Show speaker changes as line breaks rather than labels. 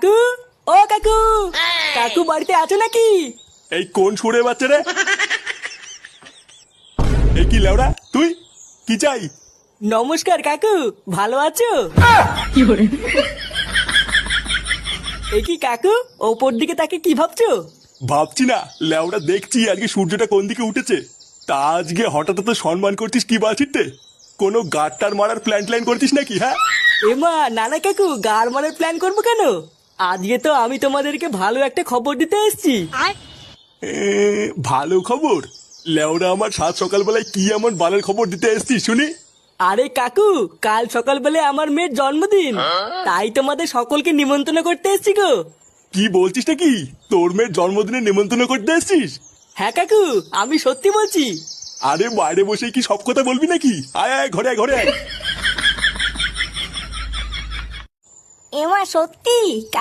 কাকু, ও কাকু, কাকু বাড়িতে আছো নাকি?
এই কোন সুরে বাচ্চা রে? এই কি লেওড়া তুই? কি চাই?
নমস্কার কাকু, ভালো আছো? এই কি কাকু, ওপর দিকে তাকে কি ভাবছো?
ভাবছি না লেওড়া, দেখছি আজকে সূর্যটা কোন দিকে উঠেছে। তা আজকে হঠাৎ তো সম্মান করছিস কি বাছিতে? কোনো গাড়টার মারার প্ল্যান করছিস নাকি? হ্যাঁ
এমা নানা কাকু, গার মারার প্ল্যান করবো কেন? আজকে তো আমি তোমাদেরকে ভালো একটা খবর দিতে এসেছি।
এ, ভালো খবর? লেওড়া, আমার সাত সকালবেলায় কি এমন বালের খবর দিতে এসছিস শুনি?
আরে কাকু, কাল সকালবেলায় আমার মেয়ের জন্মদিন, তাই তোমাদের সকলকে নিমন্ত্রণ করতে এসেছি গো।
কি বলছিস নাকি? তোর মেয়ের জন্মদিনে নেমন্তন্ন করতে এসছিস?
হ্যাঁ কাকু, আমি সত্যি বলছি।
আরে বাইরে বসে কি সব কথা বলবি নাকি? আয় আয়, ঘরে আয়, ঘরে আয়।
এমা সত্যি?